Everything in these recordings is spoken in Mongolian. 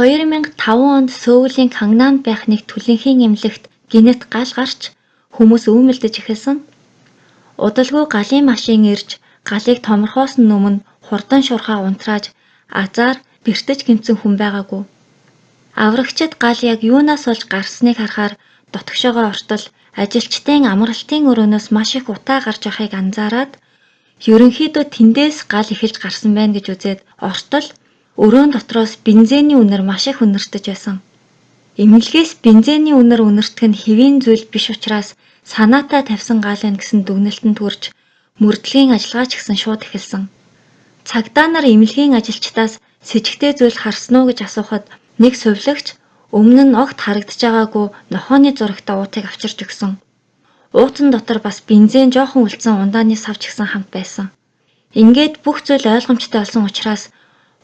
2005 онд Сөүлийн Кангнамд байх нэг түлэнхийн эмнэлэгт гинэт гал гарч хүмүүс өвмөлдөж эхэлсэн. Удалгүй галын машин ирж галыг томорхоос нь өмнө хурдан шурхаа унтрааж азар бэртэж гэмтсэн хүн байгаагүй. Аврагчид гал яг юунаас олж гарсныг харахаар дотгошоогоо ортол ажилчдын амралтын өрөөнөөс маш их утаа гарч байхыг анзаараад ерөнхийдөө тэндээс гал эхэлж гарсан байна гэж үзээд ортол өрөөн дотроос бензиний үнэр маш их үнэртэж байсан. Эмнэлгээс бензиний үнэр үнэртэх нь хэвийн зүйл биш учраас санаатай тавьсан гал энэ гэсэн дүгнэлтэнд хүрч мөрдлөгийн ажиллагаа ч гэсэн шууд эхэлсэн. Цагдаа нар эмнэлгийн ажилчдаас сэжигтэй зүйл харсан уу гэж асуухад нэг сувилагч өмнө нь огт харагдаж байгаагүй нохооны зурагтай уутыг авчирч өгсөн. Уутан дотор бас бензин жоохон үлдсэн ундааны сав ч гэсэн хамт байсан. Ингээд бүх зүйл ойлгомжтой болсон учраас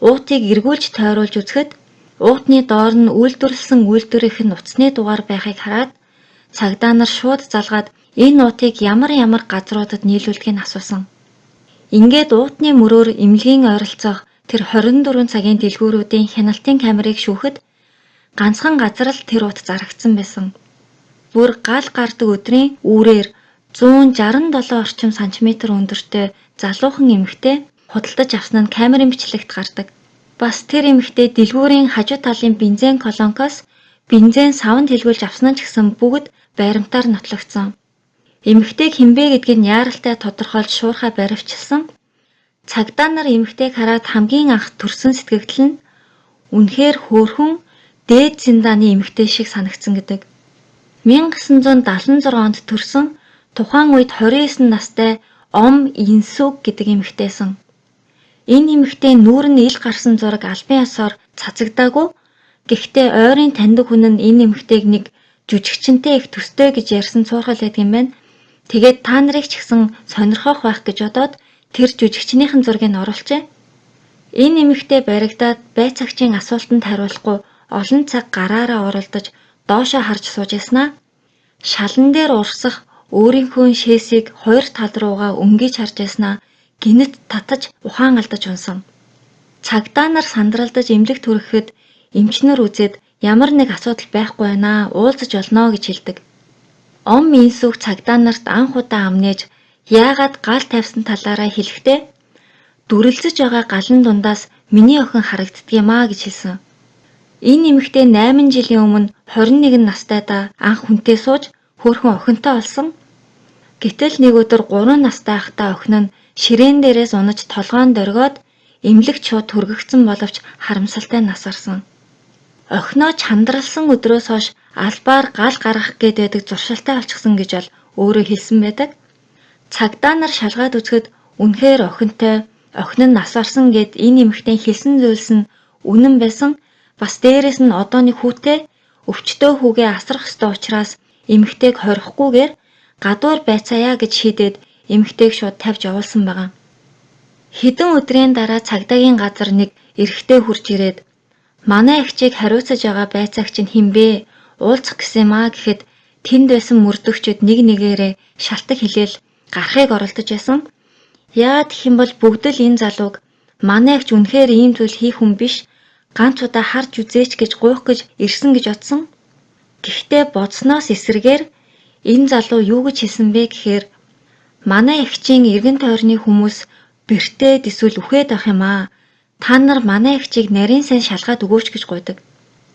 уутыг эргүүлж тойруулж үзэхэд уутны доор нь үйлдвэрлэсэн үйлдвэрийнх нь утасны дугаар байхыг хараад цагдаа нар шууд залгаад энэ уутыг ямар газруудад нийлүүлдгийг асуусан. Ингээд уутны мөрөөр эмнэлгийн ойролцоох тэр 24 цагийн дэлгүүрүүдийн хяналтын камерыг шүүхэд ганцхан газар л тэр уут зарагдсан байсан. Бүр гал гардаг өдрийн үүрээр 167 орчим сантиметр өндөртэй залуухан эмэгтэй худалдаж авсан нь камерын бичлэгт гардаг. Бас тэр эмэгтэй дэлгүүрийн хажуу талын бензин колонкоос бензин савнд хэлгүүлж авсан нь ч гэсэн бүгд баримтаар нотлогдсон. Эмэгтэйг хинбэ гэдгийг нь яаралтай тодорхойлж шуурхай баривчилсан. Цагдаа нар эмэгтэйг хараад хамгийн анх төрсөн сэтгэгдэл нь үнэхээр хөөрхөн дээд зиндааны эмэгтэй шиг санагдсан гэдэг. 1976 онд төрсөн тухайн үед 29 настай Ом Инсүг гэдэг эмэгтэйсэн. Энэ эмэгтэй нүүр нь ил гарсан зураг албан ёсоор цацагдаагүй. Гэхдээ ойрын таньдаг хүн нь энэ эмэгтэйг нэг жүжигчэнтэй их төстэй гэж ярьсан цуурхал байдаг юм байна. Тэгээд та нарыг ч гэсэн сонирхох байх гэж бодоод тэр жүжигчнийхэн зургийг оруулжээ. Энэ эмэгтэй баригдаад байцаагчийн асуултанд хариулахгүй олон цаг гараараа оролдож доошоо харж сууж яснаа. Шалан дээр урсах өөрийнхөө шээсийг хоёр тал руугаа өнгөж харж яснаа. Гинэт татаж ухаан алдаж унсан. Цагдаа нар сандралдаж эмнэлэгт хүрэхэд эмчнэр үзээд ямар нэг асуудал байхгүй байна уулзаж олноо гэж хэлдэг. Ом Инсүг цагдаа нарт анх удаа амнээж яагаад гал тавьсан талаараа хэлэхдээ дүрэлзэж байгаа галын дундаас миний охин харагддгиймаа гэж хэлсэн. Энэ эмэгтэй 8 жилийн өмнө 21 настайдаа анх хүнтэй сууж хөөрхөн охинтой болсон. Гэтэл нэг өдөр 3 настай ахтай охин нь ширээн дээрээс унаж толгоон дөргөөд эмнэлэгт шууд түргэгдсэн боловч харамсалтай нас барсан. Охиноо чандралсан өдрөөс хойш албаар гал гаргах гээд байдаг зуршилтай болчихсон гэж бол өөрөө хэлсэн байдаг. Цагдаа нар шалгаад үзэхэд үнэхээр охинтой охин нь нас барсан гэд энэ эмэгтэй хэлсэн зүйлс нь үнэн байсан. Бас дээрэс нь одоо нэг хүүтэй өвчтөө хүүгээ асрах ёстой учраас эмэгтэйг хорихгүйгээр гадуур байцаая гэж шийдээд эмэгтэйг шууд тавьж явуулсан байгаа. Хэдэн өдрийн дараа цагдаагийн газар нэг эрэгтэй хурж ирээд манай эгчийг хариуцаж байгаа байцаагч нь хинбэ уулзах гэсэн юм аа гэхэд тэнд байсан мөрдөгчд нэг нэгээрээ шалтак хэлээл гарахыг оролдож байсан. Яагаад гэх юм бол бүгд л энэ залууг манай эгч үнэхээр ийм зүйл хийх хүн биш ганц удаа харж үзээч гэж гуйх гэж ирсэн гэж бодсон. Гэхдээ бодсноос эсрэгээр энэ залуу юу гэж хэлсэн бэ гэхээр манай эгчийн эргэн тойрны хүмүүс бэртээд эсвэл үхээд авах юм аа. Та нар манай эгчийг нарийн сайн шалгаад өгөөч гэж гуйдаг.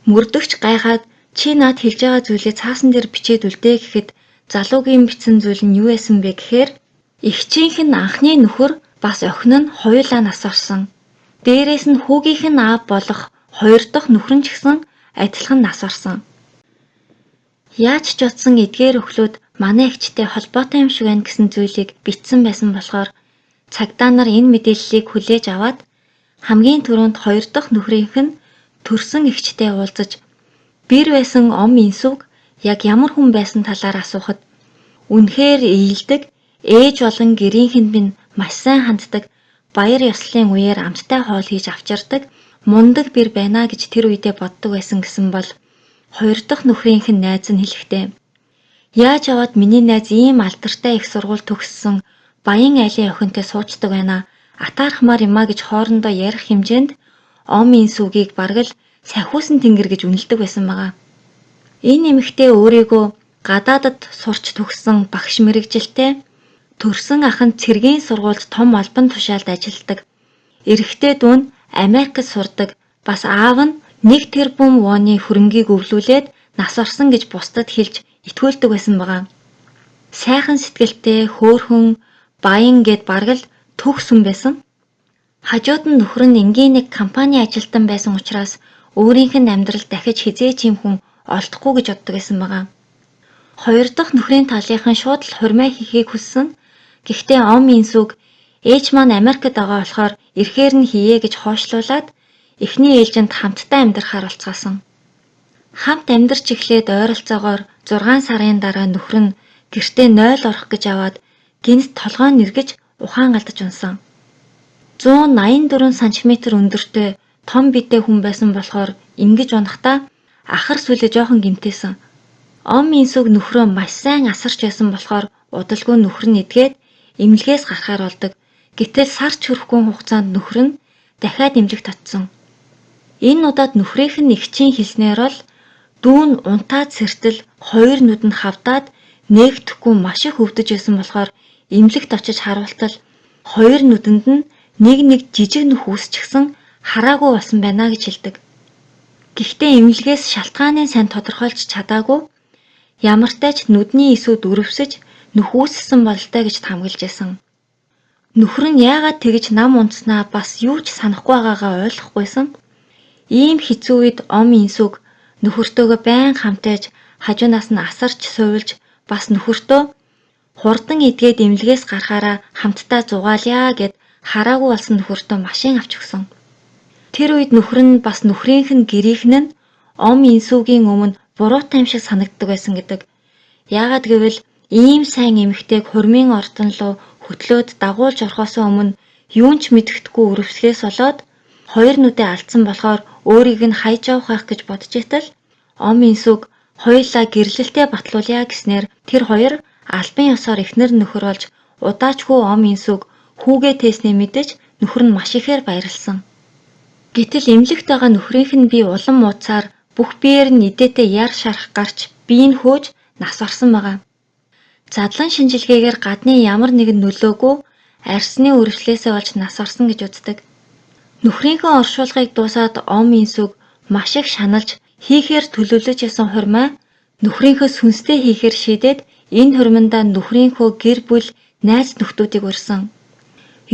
Мөрдөгч гайхаад чи над хэлж байгаа зүйлээ цаасан дээр бичээд үлдээ гэхэд залуугийн бичсэн зүйл нь юу байсан бэ гэхээр эгчийнх нь анхны нөхөр бас охин нь хоёулаа нас барсан. Дээрээс нь хүүгийнх нь аав болох хоёр дахь нөхөр нь ч гэсэн адилхан нас барсан. Яаж ч утсан эдгээр өхлүүд манай эгчтэй холбоотой юм шиг байна гэсэн зүйлийг бичсэн байсан болохоор цагдаа нар энэ мэдээллийг хүлээж аваад хамгийн түрүүнд хоёр дахь нөхрийнх нь төрсөн эгчтэй уулзаж бэр байсан Ом Инсүг яг ямар хүн байсан талаар асуухад үнэхээр ээлдэг ээж болон гэрийнхэнд минь маш сайн ханддаг баяр ёслолын үеэр амттай хоол хийж авчирдаг мундаг бэр байна гэж тэр үедээ боддог байсан гэсэн бол хоёр дахь нөхрийнх нь найз нь хэлэхдээ яаж аваад миний найз ийм алдартай их сургууль төгссөн баян айлын охинтой суучдаг байна атаархмаар юмаа гэж хоорондоо ярих хэмжээнд Ом Инсүгийг бараг л сахиусан тэнгэр гэж үнэлдэг байсан байгаа. Энэ эмэгтэй өөрийгөө гадаадад сурч төгссөн багш мэргэжилтэй, төрсөн ах нь цэргийн сургуульд том албан тушаалд ажилладаг. Эрэгтэй дүү нь Америкт сурдаг. Бас аав нь 1 тэрбум воны хөрөнгийг өвлүүлээд нас орсон гэж бусдад хэлж итгүүлдэг байсан байгаа. Сайхан сэтгэлтэй, хөөрхөн, баян гэд бараг л төгс хүн байсан. Хажууд нь нөхөр нь энгийн нэг компани ажилтан байсан учраас өөрийнх нь амьдрал дахиж хизээч юм хүн олдохгүй гэж боддог байсан байгаа. Хоёр дахь нөхрийн талынхан шууд л хурмаа хийхийг хүссэн. Гэхдээ ом инсүг ээж маань Америкт байгаа болохоор ирэхээр нь хийе гэж хойшлуулад эхний ээлжинд хамтдаа амьдрахаар олцгаасан. Хамт амьдарч эхлээд ойролцоогоор 6 сарын дараа нөхөр нь гэртээ 0 орох гэж аваад гинт толгой нэргэж ухаан алдаж унсан. 184 см өндөртэй том битэй хүн байсан болохоор ингэж унахдаа ахар сүлээ жоохон гимтээсэн. Ом инсүг нөхрөө маш сайн асарч байсан болохоор удалгүй нөхөр нь эдгээд эмнэлгээс гарахаар болдог. Гэтэл сар ч хүрэхгүй хугацаанд нөхөр нь дахиад эмнэлэгт татсан. Энэ удаад нөхрийнх нь эгчийн хэлснээр бол дүүн унтаад сэртэл хоёр нүд нь хавдаад нээгдэхгүй маш их өвдөж байсан болохоор эмнэлэгт очиж харуултал хоёр нүдэнд нь нэг жижиг нүх үүсчихсэн хараагүй болсон байна гэж хэлдэг. Гэхдээ эмнэлгээс шалтгааныг сайн тодорхойлж чадаагүй ямартай ч нүдний эсүүд өрөвсөж нүх үүссэн бололтой гэж тамгалж байсан. Нөхөр нь яагаад тэгж нам унтснаа бас юу ч санахгүй байгаагаа ойлгохгүйсэн. Ийм хэцүү үед ом инсүг нөхөртөөгөө байн хамтайж хажуунаас нь асарч сувилж бас нөхөртөө хурдан идгээд эмнэлгээс гарахаараа хамтдаа зугаалъя гэд хараагүй болсон нөхөртөө машин авч өгсөн. Тэр үед нөхөр нь бас нөхрийнх нь гэрийнхэн нь ом инсүүгийн өмнө буруутай юм шиг санагддаг байсан гэдэг. Яагаад гэвэл ийм сайн эмэгтэйг хурмын ордон руу хөтлөөд дагуулж орхосоо өмнө юун ч мэдгэдэггүй өрөвслээс болоод хоёр нүдээ алдсан болохоор өөрийг нь хайж явах байх гэж бодож итэл ом инсүг хоёулаа гэрлэлтэд батлуулъя гэснээр тэр хоёр албан ёсоор эхнэр нөхөр болж удаачгүй ом инсүг хүүгээ тээснээ мэдэж нөхөр нь маш ихээр баярлсан. Гэтэл эмнэлэгт байгаа нөхрийнх нь би улам мууцаар бүх биеэр нь идээтэй яр шарах гарч биеийг хөөж нас орсон байгаа. Задлан шинжилгээгээр гадны ямар нэгэн нөлөөгүй арсны өрөвчлөөсөө болж нас орсон гэж үздэг. Нөхрийнхөө оршуулгыг дуусаад ом инсүг маш их шаналж хийхээр төлөвлөж ясан хурмаа нөхрийнхөө сүнстэй хийхээр шийдээд энэ хурмандаа нөхрийнхөө гэр бүл найз нөхдүүдийг урьсан.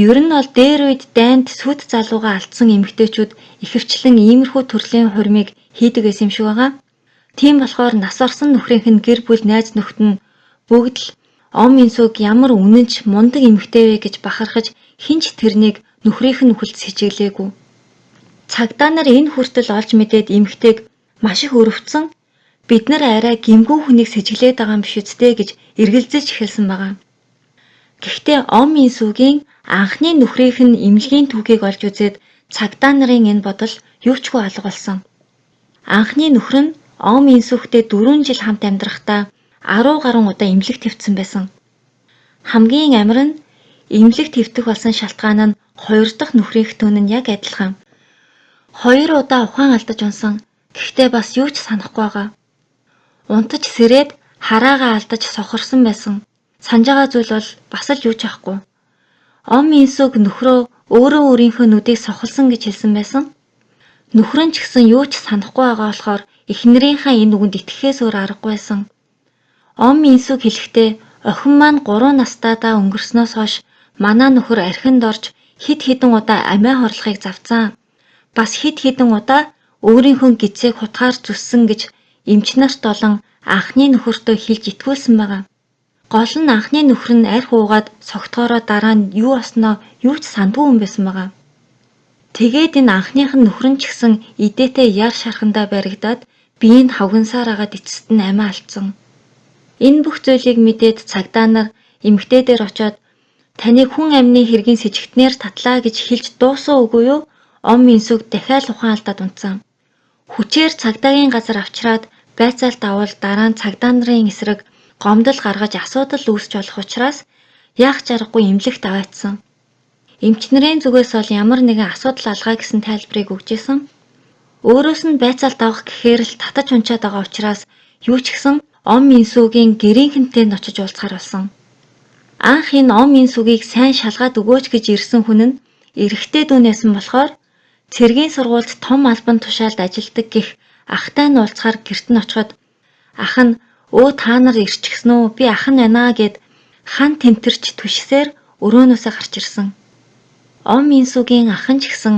Ер нь бол дээр үед дайнд сүд залууга алдсан эмэгтэйчүүд ихэвчлэн иймэрхүү төрлийн хурмыг хийдэг гэсэн юм шиг байгаа. Тийм болохоор нас орсон нөхрийнх нь гэр бүл найз нөхд нь бүгд л ом инсүг ямар үнэнч мундаг эмэгтэй вэ гэж бахархаж хинч тэрнийг нөхрийнх нь хүлд сэжиглээгүй. Цагдаа нар энэ хүртэл олж мэдээд эмэгтэйг маш их өрөвдсөн бид нар арай гимгүү хүнийг сэжиглээд байгаа юм биш үстэй гэж эргэлзэж эхэлсэн байгаа. Гэхдээ ом инсүүгийн анхны нөхрийнх нь эмнэлгийн түүхийг олж үзээд цагдаа нарын энэ бодол юучгүй алга болсон. Анхны нөхөр нь ом инсүүхтэй 4 жил хамт амьдрахдаа 10 гаруй удаа эмнэлэг твцсэн байсан. Хамгийн амар нь эмнэлэг твтэх болсон шалтгаан нь хоёр дахь нөхрийнх түн нь яг адилхан. 2 удаа ухаан алдаж унсан. Гэхдээ бас юу ч санахгүй байгаа. Унтаж сэрээд хараагаа алдаж сохорсон байсан. Санаж байгаа зүйл бол бас л юу ч ахгүй. Ом инсүг нөхрөө өөрөө өөрийнхөө нүдийг сохолсон гэж хэлсэн байсан. Нөхөр нь ч гэсэн юу ч санахгүй байгаа болохоор эхнэрийнхээ энэ үгэнд итгэхээс өөр аргагүй байсан. Ом инсүг хэлэхдээ охин маань 3 настайдаа өнгөрснөөс хойш манай нөхөр архинд орж хид хідэн удаа амиа хорлохыг завцсан. Бас хид хідэн удаа өөрийнхөө гизээг хутгаар зүссэн гэж эмч нарт болон анхны нөхөртөө хэлж итгүүлсэн байгаа. Гол нь анхны нөхөр нь арх уугаад согтгороо дараа нь юу осноо юу ч сандгүй юм байсан байгаа. Тэгээд энэ анхных нь нөхөр нь ч гэсэн идээтэй яр шархандаа баригдаад биеийг хавгансаар агаад эцэст нь амиа алдсан. Энэ бүх зүйлийг мэдээд цагдаа нар эмэгтэй дээр очиод таныг хүн амны хэргийн сэжигтнээр татлаа гэж хэлж дуусаа үгүй юу? Ом инсүг дахиад ухаан алдаад унтсан. Хүчээр цагдаагийн газар авчираад байцаалт авал дараа нь цагдаа нарын эсрэг гомдол гаргаж асуудал үүсч болох учраас яах ч аргагүй эмнэлэгт аваадсан. Эмч нарын зүгээс бол ямар нэгэн асуудал алгаа гэсэн тайлбарыг өгч исэн. Өөрөөс нь байцаалт авах гэхээр л татаж унчаад байгаа учраас юу ч гэсэн Ом Инсүүгийн гэрийнхэнтэнд очиж уулзахаар болсон. Анх энэ Ом Инсүүгийг сайн шалгаад өгөөч гэж ирсэн хүн нь эрэгтэй дүү нэсэн болохоор цэргийн сургуульд том албан тушаалд ажилладаг гэх ахтай нь уулзахаар гэрт нь очиход ах нь "Өө та нар ирчихсэн үү? Би ах нь байна" гэд хан тэмтэрч түшсээр өрөөнөөсөө гарч ирсэн. Ом Инсүүгийн ах нь ч гэсэн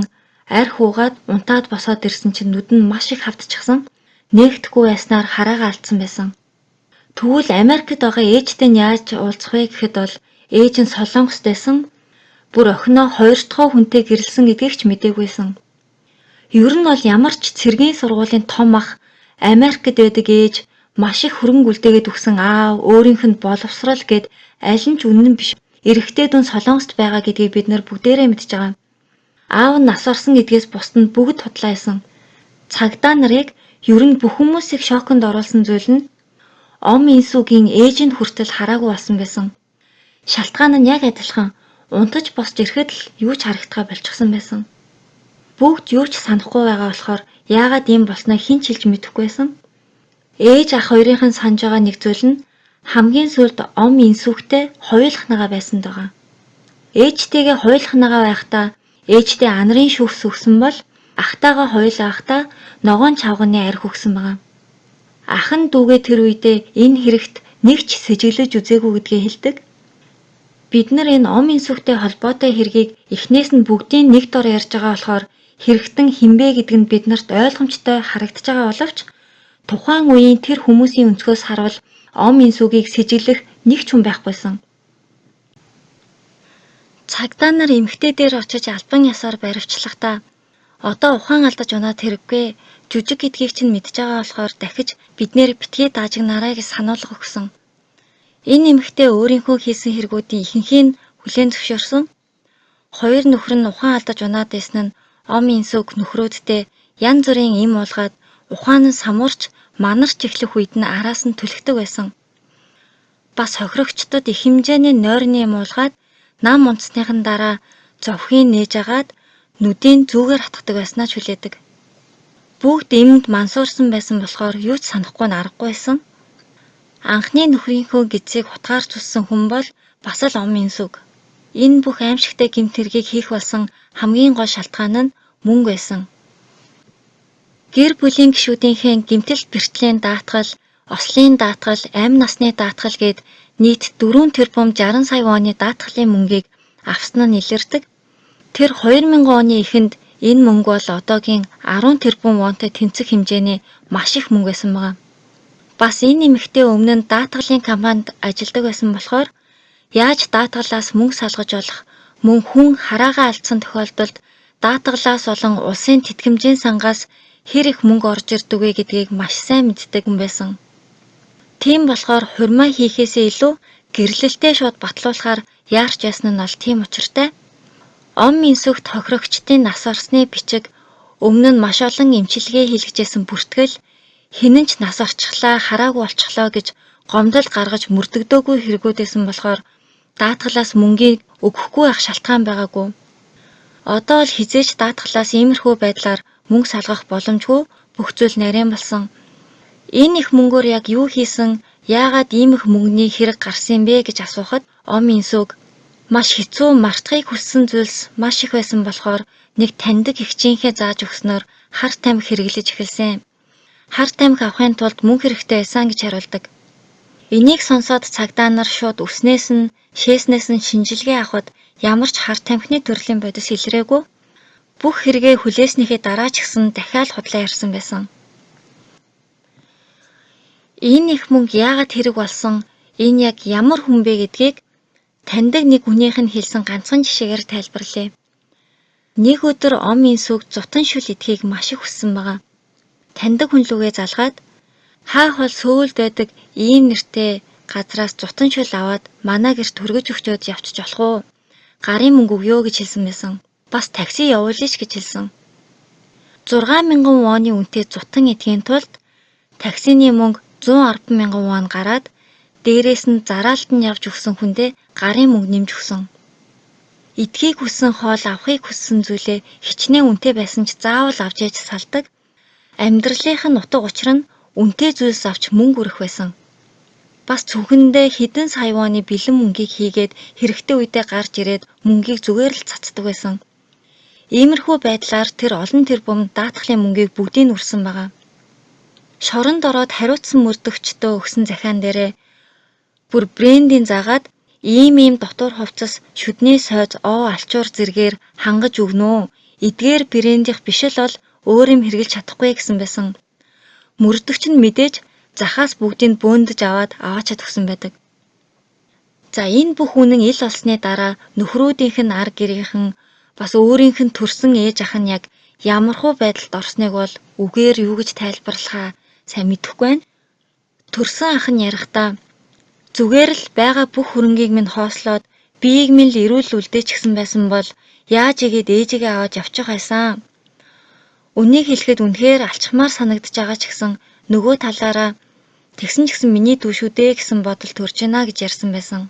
арь хуугаад унтаад босоод ирсэн чинь нүд нь маш их хавдчихсан. Нээгдэхгүй байснаар хараагаа алдсан байсан. Тэгвэл Америкт байгаа ээжтэй нь яаж уулзах вэ гэхэд бол ээж нь Солонгост байсан. Бүр охиноо хоёр дахь хүнтэй гэрэлсэн гэдгийг ч мдэггүйсэн. Ер нь бол ямар ч цэргийн сургуулийн том ах Америкт байдаг ээж маш их хөрөнгө үлдээгээд өгсөн аав өөрийнх нь боловсрал гэд аль нь ч үнэн биш. Эрэгтэй дүүн Солонгост байгаа гэдгийг бид нар бүгдээрээ мэдж байгаа. Аав нь нас орсон гэдгээс бусд нь бүгд худлаасан. Цагдаа нарыг ер нь бүх хүмүүсийг шоконд оруулсан зүйл нь Ом Инсүүгийн ээж нь хүртэл хараагүй болсон байсан. Шалтгаан нь яг адилхан унтаж босч ирэхэд л юу ч харагдгаа болчихсон байсан. Бүгд юу ч санахгүй байгаа болохоор яагаад ийм болсноо хэн ч хэлж мэдэхгүйсэн. Ээж ах хоёрын санаж байгаа нэг зүйл нь хамгийн сүүлд Ом Инсүүхтэй хоёулахнагаа байсан байгаа. Ээжтэйгээ хоёулахнагаа байхдаа ээжтэй анарын шүүхс өгсөн бол ахтайгаа хоёулаа байхдаа ногоон чавганы арх өгсөн байгаа. Ах нь дүүгээ тэр үедээ энэ хэрэгт нэг ч сэжиглэж үзээгүй гэдгээ хэлдэг. Бид нар энэ Ом Инсүүхтэй холбоотой хэргийг эхнээс нь бүгдийн нэг дор ярьж байгаа болохоор хэрэгтэн хинбэ гэдэг нь биднэрт ойлгомжтой харагдаж байгаа боловч тухайн үеийн тэр хүмүүсийн өнцгөөс харвал Ом Инсүүгийг сэжиглэх нэг ч хүн байхгүйсэн. Цагдаа нар эмэгтэй дээр очиж албан ёсоор баривчлахдаа одоо ухаан алдаж унаад хэрэггүй жүжиг гэдгийг чинь мэдж байгаа болохоор дахиж биднэр битгий даажигнараа гэж сануулга өгсөн. Энэ эмэгтэй өөрийнхөө хийсэн хэрэгүүдийн ихэнхийг хүлээн зөвшөөрсөн. Хоёр нөхөр нь ухаан алдаж унаад байсан нь Ом Инсүүг нөхрөөддөө янз бүрийн им уулгаад ухаан нь самуурч манарч эхлэх үед нь араас нь түлхдэг байсан. Бас хохирогчдод их хэмжээний нойрны им уулгаад нам унтсныхан дараа зовхын нээж агаад нүдийн зүгээр хатгадаг байснаа ч хүлээдэг. Бүгд эмд мансуурсан байсан болохоор юу ч санахгүй нь аргагүй байсан. Анхны нөхрийнхөө гизийг хутгаарч уссан хүн бол бас л Ом Инсүүг. Энэ бүх аимшигтай гэмт хэргийг хийх болсон хамгийн гол шалтгаан нь мөнгө байсан. Гэр бүлийн гишүүдийнхээ гэмтэл бэртлийн даатгал, ослын даатгал, амь насны даатгал гээд нийт 4 тэрбум 60 сая вонны даатгалын мөнгийг авсан нь илэрдэг. Тэр 2000 оны эхэнд энэ мөнгө бол одоогийн 10 тэрбум вонтой тэнцэх хэмжээний маш их мөнгө байсан байна. Бас энэ нэмэгтэй өмнө нь даатгалын компанид ажилладаг байсан болохоор яаж даатгалаас мөнгө салгаж болох мөн хүн хараагаа алдсан тохиолдолд даатгалаас болон улсын тэтгэмжийн сангаас хэр их мөнгө орж ирдэг вэ гэдгийг маш сайн мэддэг хүн байсан. Тийм болохоор хурмаа хийхээсээ илүү гэрлэлтэд шууд батлуулахаар яарч байсан нь бол тийм учиртай. Ом Инсүүгт хохирогчдын нас орсны бичиг өмнө нь маш олон эмчилгээ хийлгэжсэн бүртгэл хинэн ч нас орчихлаа хараагүй болчихлоо гэж гомдол гаргаж мөрдөгдөөгүй хэрэгүүдсэн болохоор даатгалаас мөнгийг өгөхгүй байх шалтгаан байгаагүй. Одоо л хизээч даатгалаас иймэрхүү байдлаар мөнгө салгах боломжгүй бүх зүйл нарийн болсон. Энэ их мөнгөөр яг юу хийсэн, яагаад ийм их мөнгөний хэрэг гарсан бэ гэж асуухад Ом Инсүүг маш хэцүү мартахыг хүссэн зүйлс маш их байсан болохоор нэг таньдаг эгчийнхээ зааж өгснөөр хар тамхи хэрэглэж эхэлсэн. Хар тамхи авахын тулд мөнгө хэрэгтэй байсан гэж хариулдаг. Энийг сонсоод цагдаа нар шууд үснээс нь шээснээс нь шинжилгээ авахд ямар ч хар тамхины төрлийн бодис илрээгүй. Бүх хэрэгээ хүлээснийхээ дараа ч гэсэн дахиад худлаа ярьсан байсан. Энэ их мөнгө яагаад хэрэг болсон, энэ яг ямар хүн бэ гэдгийг таньдаг нэг хүнийх нь хэлсэн ганцхан жишээгээр тайлбарлая. Нэг өдөр Ом Инсүүг зутан шүл идэхийг маш их хүссэн байгаа. Таньдаг хүн лүгээ залгаад хаа хол сөүлд байдаг ийм нэртэй газраас зутан шүл аваад манай гэрт хүргэж өгчөөд явчих болох уу? Гарын мөнгө өгөө гэж хэлсэн байсан. Бас такси явуулъя ч гэж хэлсэн. 6000 вонны үнэтэй зутан идэхийн тулд таксины мөнгө 110,000 вон гараад дээрээс нь зараалт нь явж өгсөн хүндээ гарын мөнгө нэмж өгсөн. Идэхийг хүссэн хоол авахыг хүссэн зүйлээ хичнээн үнэтэй байсан ч заавал авч яж салдаг. Амьдралынх нь утга учир нь үнэтэй зүйлс авч мөнгө өрөх байсан. Бас цүнхэндээ хэдэн сая воны бэлэн мөнгийг хийгээд хэрэгтэй үедээ гарч ирээд мөнгийг зүгээр л цацдаг байсан. Иймэрхүү байдлаар тэр олон тэрбум даатгалын мөнгийг бүгдийг нь үрсэн байгаа. Шоронд ороод хариуцсан мөрдөгчдөө өгсөн захиан дээрээ бүр брендийн заагаад ийм дотор хувцас шүдний сойз оо алчуур зэргээр хангаж өгнө. Эдгээр брендийнх биш л бол өөр юм хэрглэж чадахгүй гэсэн байсан. Мөрдөгч нь мэдээж захаас бүгдийг бөөндөж аваачаад өгсөн байдаг. За энэ бүх үнэн ил олсны дараа нөхрүүдийнх нь ар гэрийнхэн бас өөрийнх нь төрсөн ээж ах нь яг ямархуу байдалд орсныг бол үгээр юу гэж тайлбарлахаа сайн мэдэхгүй байна. Төрсөн ах нь ярихдаа зүгээр л байгаа бүх хөрөнгийг минь хоослоод биеийг минь л эрүүл үлдээч гсэн байсан бол яаж игээд ээжигээ аваад явчих байсан. Үнийг хэлэхэд үнэхээр алчмаар санагдаж байгаа ч гэсэн нөгөө талаараа тэгсэн ч гэсэн миний дүү шүү дээ гэсэн бодол төрж байна гэж ярьсан байсан.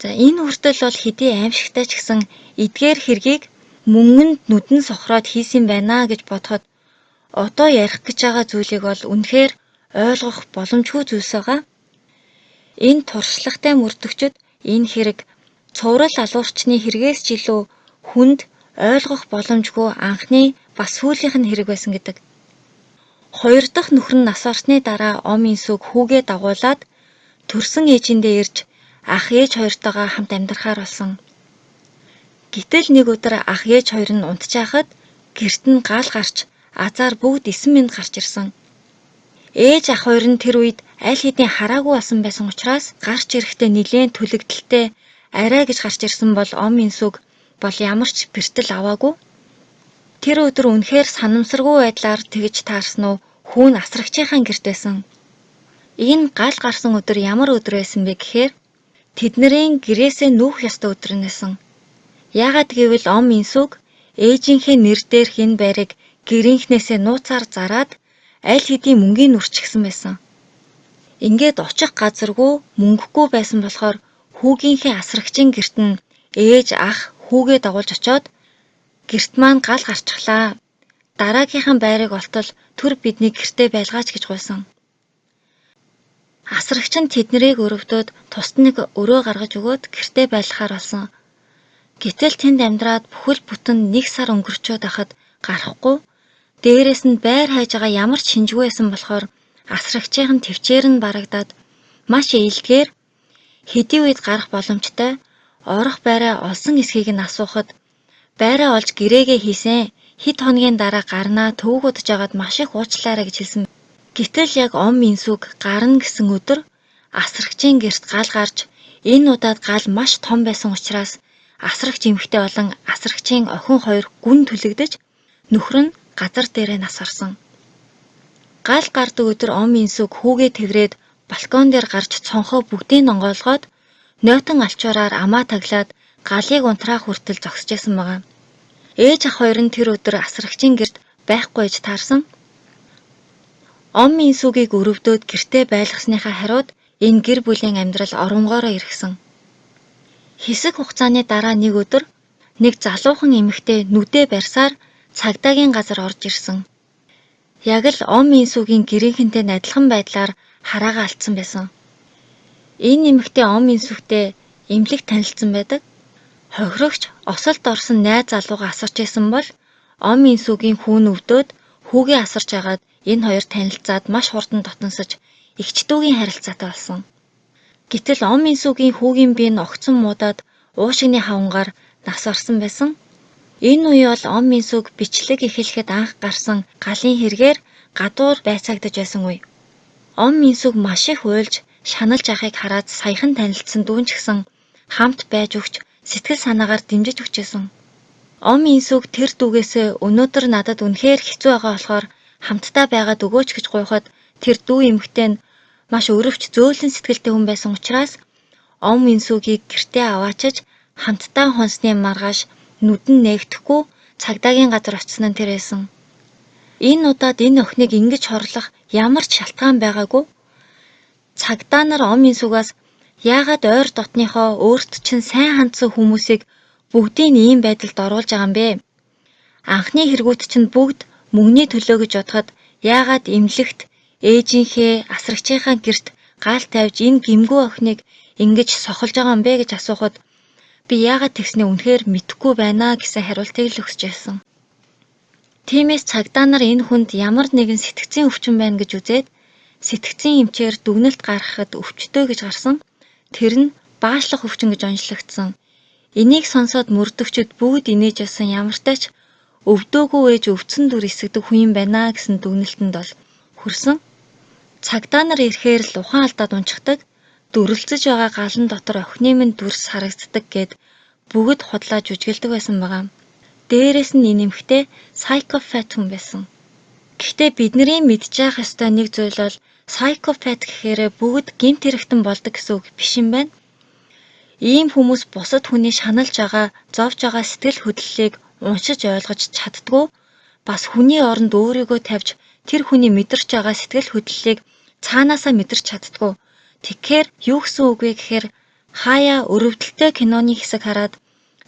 За энэ хүртэл бол хэдий аимшигтай ч гэсэн эдгээр хэргийг мөнгөнд нүдэн сохроод хийсэн байна гэж бодоход одоо ярих гэж байгаа зүйлийг бол үнэхээр ойлгох боломжгүй зүйлс байгаа. Энэ туршлагатай мөрдөгчд энэ хэрэг цуврал алуурчны хэрэгээс ч илүү хүнд ойлгох боломжгүй анхны бас сүүлийнх нь хэрэг байсан гэдэг. Хоёр дахь нөхөр нь нас орсны дараа ом инсүг хүүгээ дагуулад төрсөн ээжиндээ ирж ах ээж хоёртойгоо хамт амьдрахаар болсон. Гэтэл нэг өдөр ах ээж хоёр нь унтчихад гэрт нь гал гарч азар бүгд 9 минут гарч ирсэн. Ээж ах хоёр нь тэр үед аль хэдийн хараагүй болсон байсан учраас гарч ирэхдээ нэлээд түлэгдэлтэй арай гэж гарч ирсэн бол ом инсүг бол ямар ч бэртэл аваагүй. Тэр өдөр үнэхээр санамсаргүй байдлаар тэгж таарсан уу хүүн асрагчийнхаа гэрт байсан. Энэ гал гарсан өдөр ямар өдөр байсан бэ гэхээр тэднэрийн гэрээсээ нүүх ёстой өдөр нэсэн. Яагаад гэвэл ом инсүг ээжийнхээ нэр дээрх энэ байрыг гэрийнхнээсээ нууцаар зараад аль хэдийн мөнгийг нүрчихсэн байсан. Ингээд очих газаргүй мөнгөгүй байсан болохоор хүүгийнхээ асрагчийн гэрт нь ээж ах хүүгээ дагуулж очоод гэрт маань гал гарчихлаа. Дараагийнхаа байрыг олтол түр бидний гэртээ байлгаач гэж гуйсан. Асрагч нь тэднийг өрөвдөд тусад нэг өрөө гаргаж өгөөд гэртээ байлгахаар болсон. Гэтэл тэнд амьдраад бүхэл бүтэн 1 сар өнгөрчөөд ахад гарахгүй. Дээрээс нь байр хайж байгаа ямар ч шинжгүй байсан болохоор асрагчийн төвчээр нь барагдаад маш ээлдгээр хэдий үед гарах боломжтой орох байраа олсон эсхийг нь асуухад байраа олж гэрээгээ хийсэн. Хэд хоногийн дараа гарнаа төвөг удаж агаад маш их уучлаарай гэж хэлсэн. Гэтэл яг ом инсүг гарна гэсэн өдөр асрагчийн гэрт гал гарч энэ удаад гал маш том байсан учраас асрагч эмэгтэй болон асрагчийн охин хоёр гүн түлэгдэж нөхөр нь газар дээрээ нас орсон. Гал гардаг өдөр ом инсүг хүүгээ тэврээд балкон дээр гарч цонхоо бүгдийг онгойлгоод нойтон алчуураар амаа таглаад галыг унтраах хүртэл зогсожсэн байгаа. Ээж ах хоёр нь тэр өдөр асрагчийн гэрт байхгүй ээж таарсан. Ом инсүгийг өрөвдөөд гэртээ байлгасныхаа хариуд энэ гэр бүлийн амьдрал оронгоороо иргсэн. Хэсэг хугацааны дараа нэг өдөр нэг залуухан эмэгтэй нүдээ барьсаар цагдаагийн газар орж ирсэн. Яг л ом инсүгийн гэрийнхэнтэй адилхан байдлаар хараагаа алдсан байсан. Энэ эмэгтэй ом инсүгтэй эмнэлэг танилцсан байдаг. Хохирогч осолд орсон найз залуугаа асарч исэн бол ом инсүгийн хүүн өвдөөд хүүгээ асарч агаад энэ хоёр танилцаад маш хурдан дотносож эгчдүүгийн харилцаатай болсон. Гэтэл ом инсүгийн хүүгийн бие нь огцон муудаад уушигны хавангаар нас орсон байсан. Энэ үе бол ом инсүг бичлэг эхлэхэд анх гарсан галын хэрэгээр гадуур байцаагдаж байсан үе. Ом инсүг маш их уйлж шаналж ахыг хараад саяхан танилцсан дүүн ч гэсэн хамт байж өгч сэтгэл санаагаар дэмжиж өгчээсэн. Ом инсүг тэр дүүгээсээ өнөөдөр надад үнэхээр хэцүү байгаа болохоор хамтдаа байгаад өгөөч гэж гуйхад тэр дүү эмэгтэй нь маш өрөвч зөөлөн сэтгэлтэй хүн байсан учраас ом инсүгийг гэртээ аваачиж хамтдаа хонсны маргааш нүдэн нээгдэхгүй цагдаагийн газар очсон нь тэр байсан. Энэ удаад энэ охиныг ингэж хорлох ямар ч шалтгаан байгаагүй. Цагдаа нар ом инсүгээс яагаад ойр дотныхоо өөрт чинь сайн хандсан хүмүүсийг бүгдийг ийм байдалд оруулж байгаа юм бэ? Анхны хэрэгүүд чинь бүгд мөнгөний төлөө гэж бодоход яагаад эмнэлэгт ээжийнхээ асрагчийнхаа гэрт гал тавьж энэ гимгүү охиныг ингэж сохолж байгаа юм бэ гэж асуухад би яагаад тэгснээ үнэхээр мэдэхгүй байна гэсэн хариултыг л өгсөж байсан. Тиймээс цагдаа нар энэ хүнд ямар нэгэн сэтгцийн өвчин байна гэж үзээд сэтгцийн эмчээр дүгнэлт гаргахад өвчтөй гэж гарсан. Тэр нь баашлах өвчин гэж онцлогдсон. Энийг сонсоод мөрдөгчд бүгд инээж явсан ямартай ч өвдөөгүй ээж өвцөн дүр эсгдэг хүн юм байна гэсэн дүгнэлтэнд бол хүрсэн. Цагдаа нар ирэхээр л ухаан алдаад унчихдаг, дүрлцэж байгаа галан дотор охины минь дүрс харагддаг гэд бүгд худлаа жүжгэлдэг байсан байгаа. Дээрээс нь энэ эмэгтэй psychopath хүн байсан. Гэхдээ бидний мэдж явах ёстой нэг зүйл бол psychopath гэхээр бүгд гэмт хэрэгтэн болдог гэсэн үг биш юм байна. Ийм хүмүүс бусад хүний шаналж байгаа, зовж байгаа сэтгэл хөдлөлийг уншиж ойлгож чаддгүй, бас хүний оронд өөрийгөө тавьж тэр хүний мэдэрч байгаа сэтгэл хөдлөлийг цаанаасаа мэдэрч чаддгүй. Тэгэхээр юу гэсэн үг вэ гэхээр хаяа өрөвдөлтөй киноны хэсэг хараад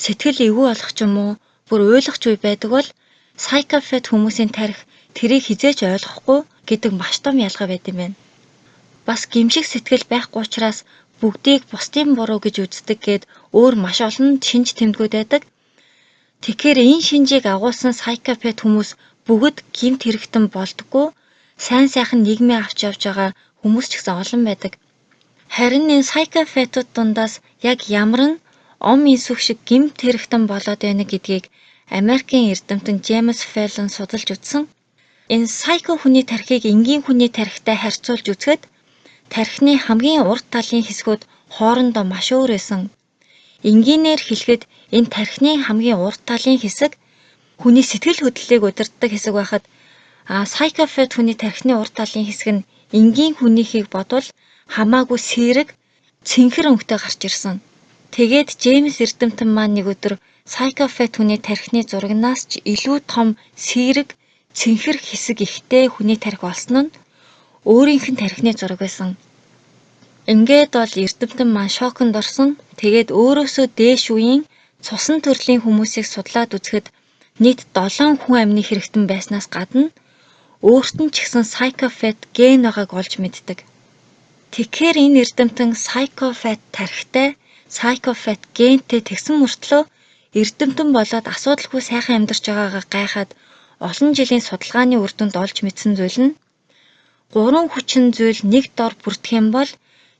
сэтгэл эвгүй болох ч юм уу, бүр ойлгоч үе байдаг бол psychopath хүмүүсийн тарих тэрийг хизээч ойлгохгүй гэдэг маш том ялгаа байд юм байна. Бас гимшиг сэтгэл байхгүй учраас бүгдийг бусдын буруу гэж үздэг гэд өөр маш олон шинж тэмдгүүд байдаг. Тэгэхээр энэ шинжийг агуулсан psychopath хүмүүс бүгд гэмт хэрэгтэн болдоггүй, сайн сайхан нийгмийн авч явж байгаа хүмүүс ч гэсэн олон байдаг. Харин энэ psychopath-ууд дундаас яг ямар нь ом инсүх шиг гэмт хэрэгтэн болоод байна гэдгийг Америкийн эрдэмтэн Джеймс Фэллон судалж үзсэн. Энэ psycho хүний тархийг энгийн хүний тархитай харьцуулж үзэхэд тархины хамгийн урт талын хэсгүүд хоорондоо маш өөр байсан. Энгийнээр хэлэхэд энэ тархины хамгийн урт талын хэсэг хүний сэтгэл хөдлөлийг удирддаг хэсэг байхад psychopath хүний тархины урт талын хэсэг нь энгийн хүнийхийг бодвол хамаагүй сэрэг, цэнхэр өнгөтэй гарч ирсэн. Тэгээд Джеймс эрдэмтэн маань нэг өдөр psychopath хүний тархины зурагнаас ч илүү том сэрэг, цэнхэр хэсэг ихтэй хүний тархи болсон нь өөрийнх нь тархины зураг байсан. Ингээд бол эрдэмтэн маань шоконд орсон. Тэгээд өөрөөсөө дээш үеийн цусан төрлийн хүмүүсийг судлаад үзэхэд нийт 7 хүн амны хэрэгтэн байснаас гадна өөрт нь ч гэсэн psychopath ген байгааг олж мэддэг. Тэгэхээр энэ эрдэмтэн psychopath тархитай, psychopath гентэй тэгсэн мөртлөө эрдэмтэн болоод асуудалгүй сайхан амьдарч байгаагаа гайхаад олон жилийн судалгааны үр дүнд олж мэдсэн зүйл нь 3 хүчин зүйл нэг дор бүрдэх юм бол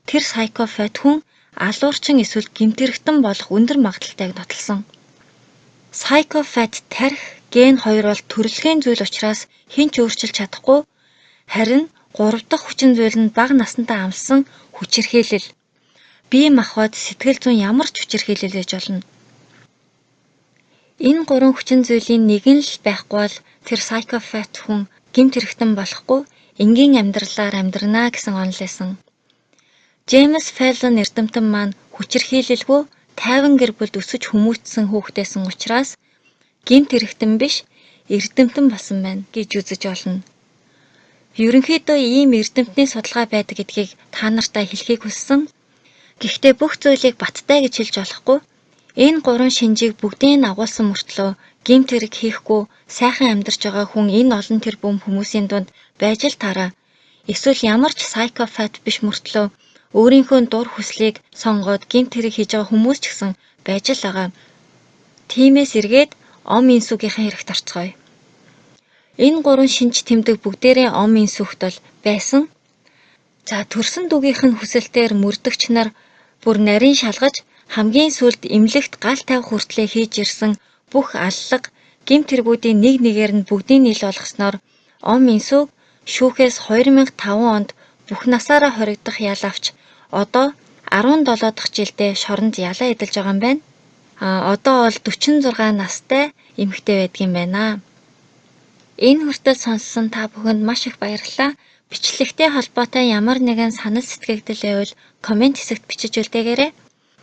тэр psychopath хүн алуурчин эсвэл гэмтэрэгтэн болох өндөр магадaltaйг нотолсон. Psychopath тарих ген хоёр бол төрөлхийн зүйл учраас хэн ч өөрчилж чадахгүй, харин 3 дахь хүчин зүйл нь бага насндаа амлсан хүчирхийлэл. Бие махбод сэтгэл зүйн ямар ч хүчирхийлэл байж болно. Энэ 3 хүчин зүйлийн нэг нь л байхгүй бол тэр psychopath хүн гэмт хэрэгтэн болохгүй, энгийн амьдралаар амьдрнаа гэсэн онол байсан. Джеймс Фэллон эрдэмтэн маань хүчирхийлэлгүй 50 гэр бүлд өсөж хүмүүжсэн хүүхдээсэн учраас гэмт хэрэгтэн биш, эрдэмтэн болсон байна гэж үзэж болно. Ерөнхийдөө ийм эрдэмтний судалгаа байдаг гэдгийг та нартай хэлхийг хүссэн. Гэхдээ бүх зүйлийг баттай гэж хэлж болохгүй. Энэ 3 шинжийг бүгдийг нь агуулсан мөртлөө гэмт хэрэг хийхгүй сайхан амьдарч байгаа хүн энэ олон тэрбум хүмүүсийн дунд байж л таараа. Эсвэл ямар ч psychopath биш мөртлөө өөрийнхөө дур хүслийг сонгоод гэмт хэрэг хийж байгаа хүмүүс ч гэсэн байж л байгаа. Тиймээс эргээд ом инсүгийнхээ хэрэгт орцгоё. Энэ 3 шинж тэмдэг бүгдээрээ ом инсүхт бол байсан. За төрсөн дүгийнх нь хүсэлтээр мөрдөгч нар бүр нарийн шалгаж хамгийн сүүлд эмнэлэгт гал тавих хүртлээр хийж ирсэн бүх аллаг гэмт хэрэгүүдийн нэг нэгээр нь бүгдийг нийл болгосноор ом инсүг шүүхээс 2005 онд бүх насаараа хоригдох ял авч одоо 17 дахь жилдээ шоронд ялаа эдэлж байгаа юм байна. Одоо бол 46 настай эмэгтэй байдгийн байна. Энэ хүртэл сонссон та бүхэнд маш их баярлалаа. Бичлэгтэй холбоотой ямар нэгэн санал сэтгэгдэл байвал комент хэсэгт бичиж үлдээгээрэй.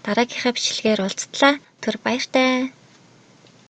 Дараагийнхаа бичлэгээр уулзтлаа. Түр баяртай.